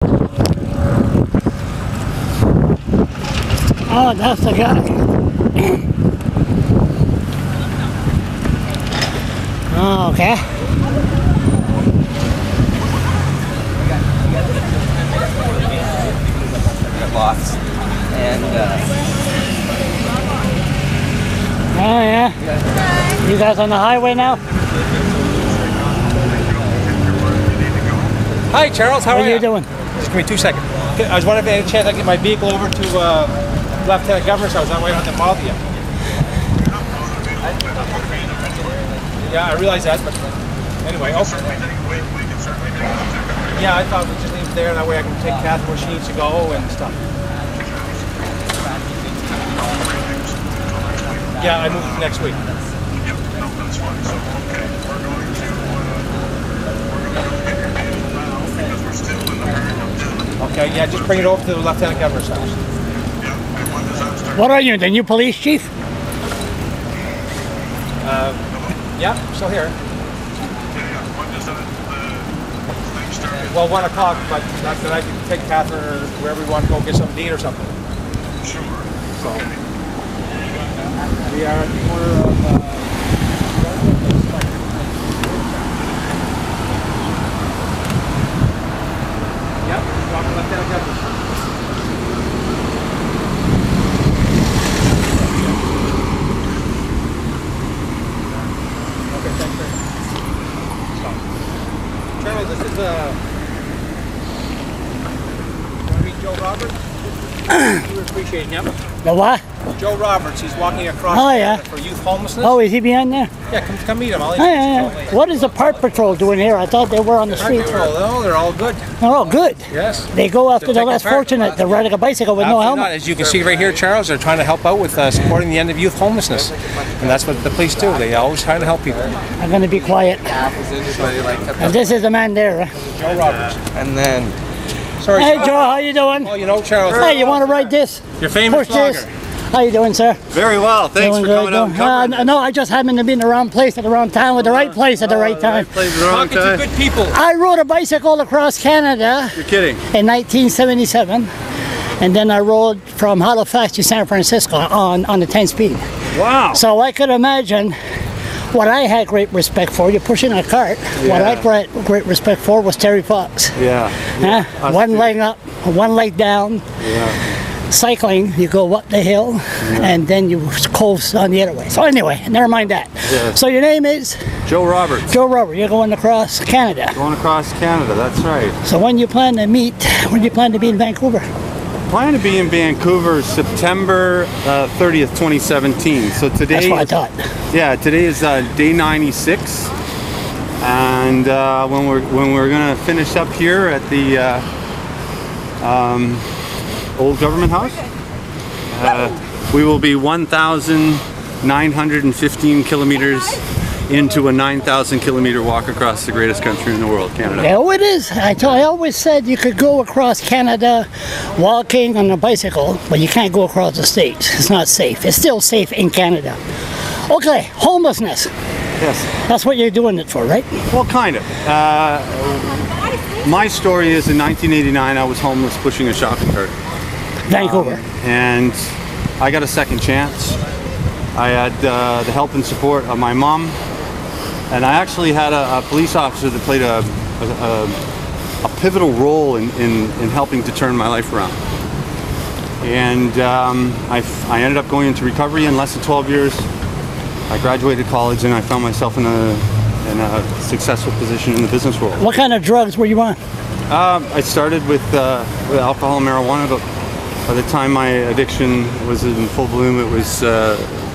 Oh, that's the guy. Oh, okay. Lots. And Oh, yeah. You guys on the highway now? hi, Charles. How What are are you you? doing? Just give me 2 seconds. Okay, I was wondering if I had a chance I could get my vehicle over to Lieutenant Governor's house. That way I don't have to bother you. Yeah, I realize that, but anyway. Okay. Yeah, I thought we'd just leave it there. That way I can take Kath where she needs to go and stuff. Yeah, I moved next week. Okay, yeah, just bring it over to the Lieutenant Governor's house. What are you, the new police chief? Yeah, still here. Well, 1 o'clock, but that's that I can take Catherine or wherever we want to go get something to eat or something. Sure. So, we are at the corner of... Yep, walk to Lieutenant Governor's house. Okay, thanks very much. Charles, this is want to meet Joe Roberts? You would appreciate him. The what? Joe Roberts, he's walking across Oh, yeah. for youth homelessness. Oh, is he behind there? Yeah, come meet him. I'll Oh, yeah, yeah. What is the park patrol doing here? I thought they were on the street. Oh, they're all good. Oh, good. Yes. They go after the They're less taking part. fortunate. They're riding a bicycle with no Absolutely helmet. not. As you can see right here, Charles, they're trying to help out with supporting the end of youth homelessness. And that's what the police do. They always try to help people. I'm going to be quiet. And this is the man there. Joe Roberts. And then Sorry, Hey, Joe, how you doing? Oh, you know, Charles. Hey, you want to ride this? Your famous Push this. blogger. How you doing, sir? very well. Thanks Doing for good, coming out and doing- covering no, I just happened to be in the wrong place at the wrong time with the right place at the right time. Played the wrong Talking to time. good people. I rode a bicycle across Canada You're kidding. in 1977, and then I rode from Halifax to San Francisco on the 10-speed. Wow. So I could imagine what I had great respect for. You're pushing a cart. What I had great respect for was Terry Fox. Yeah. Huh? Us One too. leg up, one leg down. Yeah. Cycling, you go up the hill, and then you coast on the other way. So anyway, never mind that. Yeah. So your name is Joe Roberts. Joe Robert. You're going across Canada. Going across Canada. That's right. So when you plan to meet, when do you plan to be in Vancouver? Plan to be in Vancouver September 30th, 2017. So today. That's what I thought. Yeah, today is day 96, and when we're gonna finish up here at the old government house, we will be 1,915 kilometers into a 9,000 kilometer walk across the greatest country in the world, Canada. Yeah, oh, it is. I always said you could go across Canada walking on a bicycle, but you can't go across the states. It's not safe. It's still safe in Canada. Okay, homelessness. Yes. That's what you're doing it for, right? Well, kind of. My story is in 1989, I was homeless pushing a shopping cart. Vancouver. And I got a second chance. I had the help and support of my mom, and I actually had a police officer that played a pivotal role in helping to turn my life around. And I ended up going into recovery in less than 12 years. I graduated college and I found myself in a successful position in the business world. What kind of drugs were you on? I started with alcohol and marijuana, but by the time my addiction was in full bloom, it was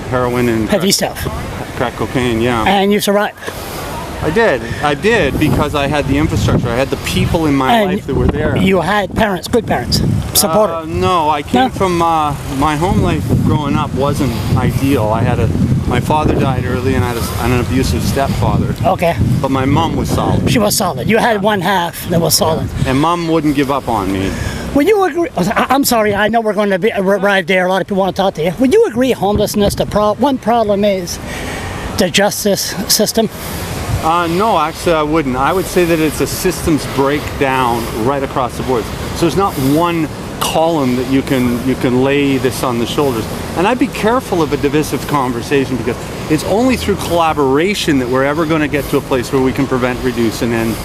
heroin and Heavy stuff. crack cocaine. Yeah, And you survived. I did because I had the infrastructure. I had the people in my And life that were there. You had parents, good parents, supportive. No, I came from my home life growing up wasn't ideal. My father died early, and I had an abusive stepfather. Okay, But my mom was solid, she was solid. You had one half that was solid. and mom wouldn't give up on me. Would you agree? I'm sorry, I know we're going to arrive there. A lot of people want to talk to you. Would you agree homelessness, one problem is the justice system? No, actually I wouldn't. I would say that it's a systems breakdown right across the board. So there's not one column that you can lay this on the shoulders. And I'd be careful of a divisive conversation, because it's only through collaboration that we're ever going to get to a place where we can prevent, reduce, and end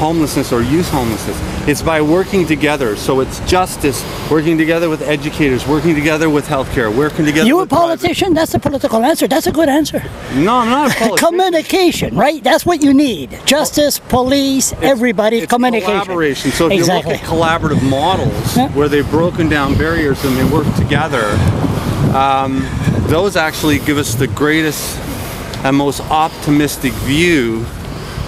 homelessness or youth homelessness. It's by working together. So it's justice, working together with educators, working together with healthcare, working together You a with politician? That's a political answer. That's a good answer. No, I'm not a politician. Communication, right? That's what you need. Justice, police, everybody, It's communication. collaboration. So if Exactly. you look at collaborative models where they've broken down barriers and they work together, those actually give us the greatest and most optimistic view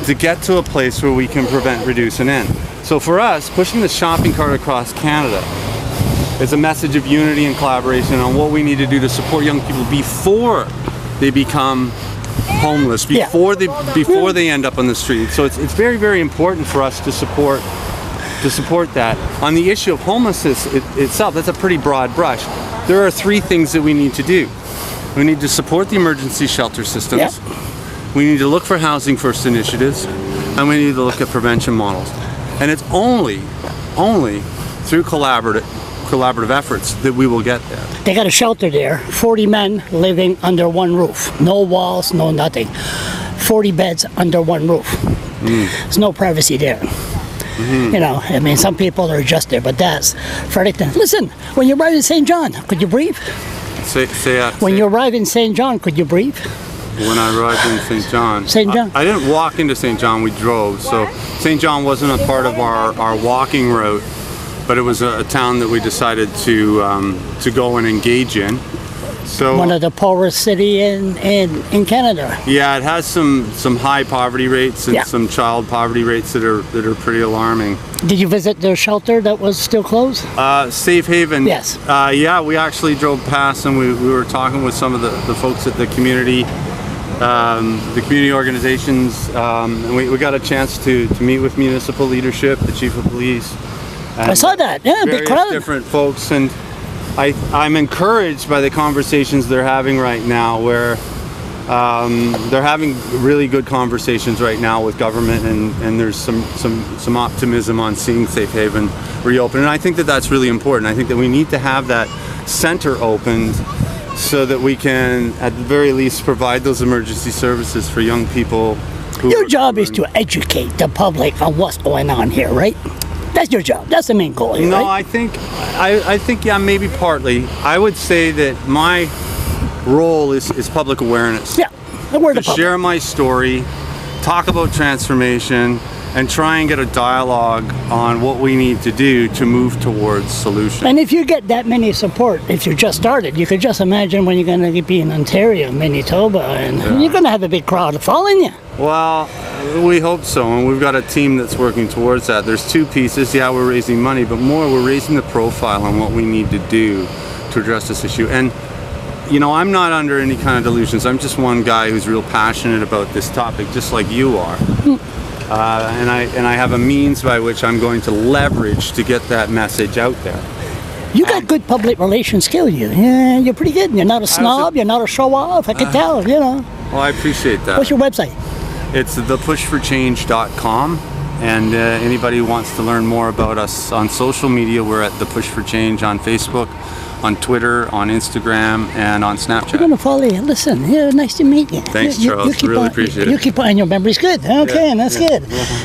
to get to a place where we can prevent, reduce, and end. So for us, pushing the shopping cart across Canada is a message of unity and collaboration on what we need to do to support young people before they become homeless, before they end up on the street. So it's very, very important for us to support that. On the issue of homelessness itself, that's a pretty broad brush. There are 3 things that we need to do. We need to support the emergency shelter systems. Yep. We need to look for housing first initiatives, and we need to look at prevention models. And it's only through collaborative efforts that we will get there. They got a shelter there, 40 men living under one roof. No walls, no nothing. 40 beds under one roof. There's no privacy there. You know, I mean, some people are just there, but that's Fredericton. Listen, when you arrive in St. John, could you breathe? When you arrive in St. John, could you breathe? When I arrived in St. John. St. John? I didn't walk into St. John, we drove. So St. John wasn't a part of our walking route, but it was a town that we decided to go and engage in. So One of the poorest city in Canada. yeah, it has some high poverty rates and some child poverty rates that are pretty alarming. Did you visit their shelter that was still closed? Safe Haven. Yes. Yeah, we actually drove past and we were talking with some of the folks at the community organizations, and we got a chance to meet with municipal leadership, the chief of police. I saw that. Yeah, big crowd. Different folks, and I'm encouraged by the conversations they're having right now, where they're having really good conversations right now with government, and there's some optimism on seeing Safe Haven reopen. And I think that that's really important. I think that we need to have that center opened so that we can, at the very least, provide those emergency services for young people. Your job is to educate the public on what's going on here, right? That's your job. That's the main goal here, No, right? I think yeah, maybe partly. I would say that my role is public awareness. Yeah, the word of To share my story, talk about transformation, and try and get a dialogue on what we need to do to move towards solutions. And if you get that many support, if you just started, you could just imagine when you're going to be in Ontario, Manitoba, and you're going to have a big crowd following you. Well, we hope so, and we've got a team that's working towards that. There's 2 pieces. Yeah, we're raising money, but more, we're raising the profile on what we need to do to address this issue. And you know, I'm not under any kind of delusions. I'm just one guy who's real passionate about this topic, just like you are. And I have a means by which I'm going to leverage to get that message out there. You got good public relations skill, you. Yeah, you're pretty good. You're not a snob. You're not a show-off. I can tell, you know. Well, I appreciate that. What's your website? It's thepushforchange.com. And anybody who wants to learn more about us on social media, we're at The Push for Change on Facebook, on Twitter, on Instagram, and on Snapchat. I'm going to follow you. Listen, yeah, nice to meet you. Thanks, Charles. Really appreciate it. You keep on. Your memory's good. Okay, and that's good.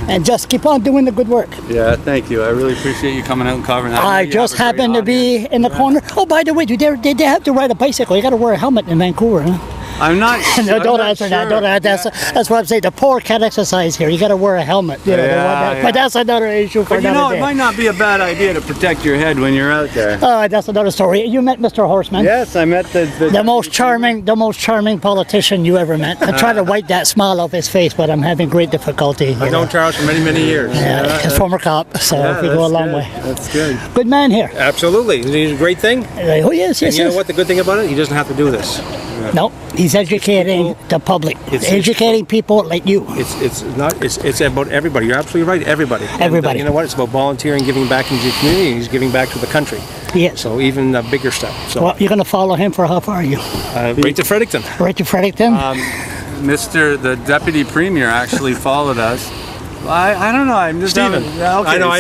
And just keep on doing the good work. Yeah, thank you. I really appreciate you coming out and covering that. I just happened to be in the corner. Oh, by the way, they have to ride a bicycle. You got to wear a helmet in Vancouver, huh? I'm not sure. No, don't answer that. Don't answer. That's what I'm saying. The poor can't exercise here. You got to wear a helmet. You know, Yeah. But that's another issue for But you know, another day. it might not be a bad idea to protect your head when you're out there. That's another story. You met Mr. Horseman. Yes, I met The most charming politician you ever met. I try to wipe that smile off his face, but I'm having great difficulty. I've known Charles for many, many years. Yeah, he's a former cop, so we go a long way. That's good. Good man here. Absolutely. He's a great thing. Oh yes, And yes, you know yes. what the good thing about it? He doesn't have to do this. No, he's educating the public. Educating people like you. It's about everybody. You're absolutely right. Everybody. Everybody. And, you know what? It's about volunteering, giving back into the community. He's giving back to the country. Yes. So even a bigger step. So Well, you're going to follow him for how far are you? right to Fredericton. Right to Fredericton? the deputy premier actually followed us. I don't know. I'm just Stephen. Okay. I know.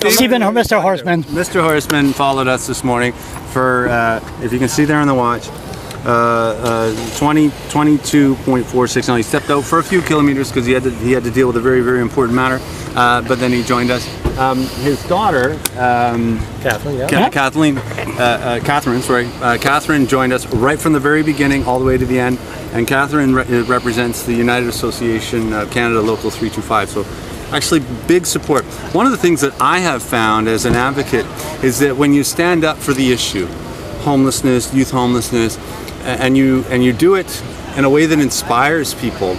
Stephen, Mr. Horseman. Mr. Horseman followed us this morning for, if you can see there on the watch, 22.46. Now he stepped out for a few kilometers because he had to deal with a very, very important matter. But then he joined us. His daughter, Catherine, Catherine joined us right from the very beginning all the way to the end. And Catherine represents the United Association of Canada Local 325. So actually big support. One of the things that I have found as an advocate is that when you stand up for the issue, homelessness, youth homelessness, and you do it in a way that inspires people,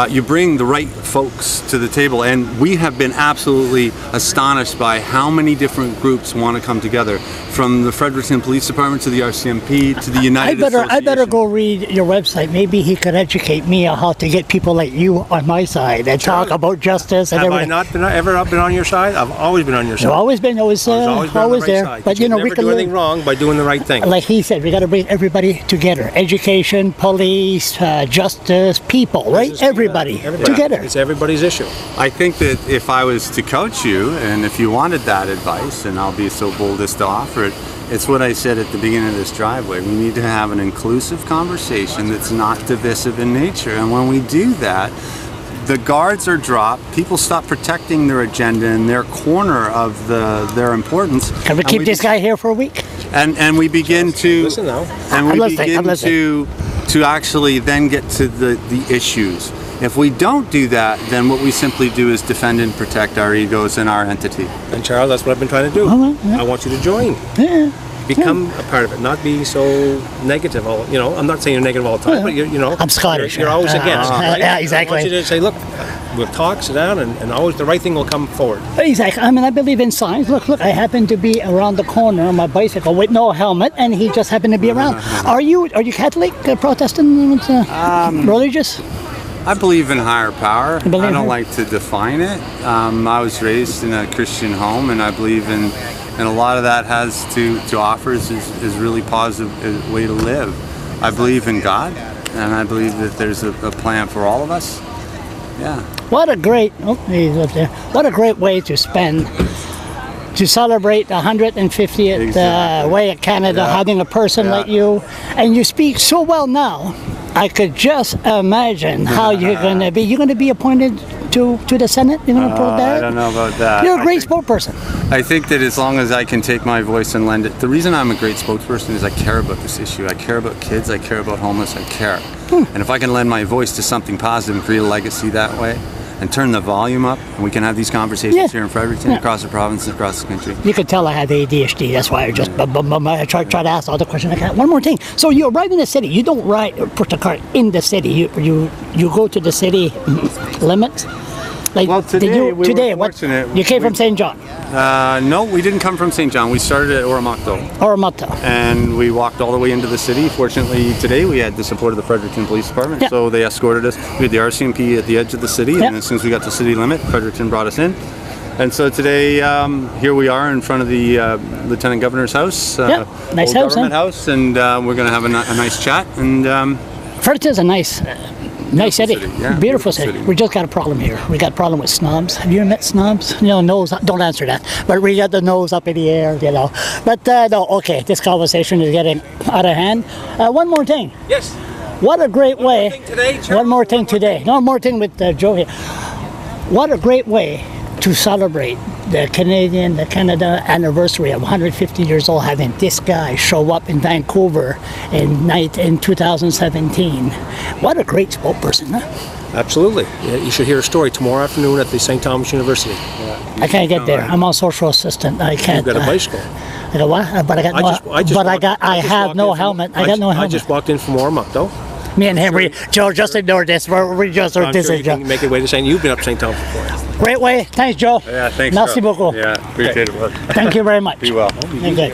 you bring the right folks to the table, and we have been absolutely astonished by how many different groups want to come together, from the Fredericton Police Department to the RCMP to the United Association. I better go read your website. Maybe he could educate me on how to get people like you on my side and talk about justice and everything. Have I not ever been on your side? I've always been on your side. I've always been, always been on the there. side. But you know, never we can do anything wrong by doing the right thing. Like he said, we got to bring everybody together: education, police, justice, people, right? Everybody together. It's everybody's issue. I think that if I was to coach you, and if you wanted that advice, and I'll be so bold as to offer it, it's what I said at the beginning of this driveway. We need to have an inclusive conversation that's not divisive in nature. And when we do that, the guards are dropped, people stop protecting their agenda and their corner of their importance. Can we keep this guy here for a week? And we begin to listen now. And we begin to actually then get to the issues. If we don't do that, then what we simply do is defend and protect our egos and our entity. And Charles, that's what I've been trying to do. I want you to join. Yeah. Become a part of it, not be so negative. I'm not saying you're negative all the time, but I'm Scottish. You're always against. Right? Yeah, exactly. I want you to say, look, we'll talk, sit down, and always the right thing will come forward. Exactly. I mean, I believe in signs. Look, I happen to be around the corner on my bicycle with no helmet, and he just happened to be around. Are you Catholic, Protestant, religious? I believe in higher power. I don't like to define it. I was raised in a Christian home, and I believe in a lot of that has to offer is really positive way to live. I believe in God, and I believe that there's a plan for all of us. Yeah. What a great, he's up there. What a great way to celebrate the 150th way at Canada, having a person like you, and you speak so well now. I could just imagine how you're going to be. You're going to be appointed to the Senate? You're going to put that? I don't know about that. You're a great spokesperson. I think that as long as I can take my voice and lend it. The reason I'm a great spokesperson is I care about this issue. I care about kids. I care about homeless. I care. And if I can lend my voice to something positive and create a legacy that way, and turn the volume up, and we can have these conversations here in Fredericton, across the province, and across the country. You could tell I had ADHD. That's why I just I try to ask all the questions I can. One more thing. So you arrive in the city. You don't push the car in the city. You go to the city limits. Like, well, today we were fortunate. You came from St. John? No, we didn't come from St. John. We started at Oromocto. And we walked all the way into the city. Fortunately, today we had the support of the Fredericton Police Department, so they escorted us. We had the RCMP at the edge of the city, and as soon as we got to city limit, Fredericton brought us in. And so today, here we are in front of the Lieutenant Governor's house. Nice house, government house, and we're going to have a nice chat. And Fredericton's a nice city. Beautiful city. We just got a problem here. We got a problem with snobs. Have you ever met snobs? Nose, don't answer that. But we got the nose up in the air, But no, okay, this conversation is getting out of hand. One more thing. Yes. What a great way. One more thing today, One more thing with Joe here. What a great way to celebrate the Canada anniversary of 150 years old, having this guy show up in Vancouver in 2017. What a great spokesperson, huh? Absolutely. You should hear a story tomorrow afternoon at the St. Thomas University. I can't get there. I'm a social assistant. I can't. You've got a bicycle. I got what? But I have no helmet. I got no helmet. I just walked in from Oromocto. Me and Henry, Joe, just ignore this. We just I'm sure you can make your way to St. You've been up St. Thomas before. Great way. Thanks, Joe. Yeah, thanks. Merci beaucoup. Yeah, appreciate it. Thank you very much. Be well. Okay.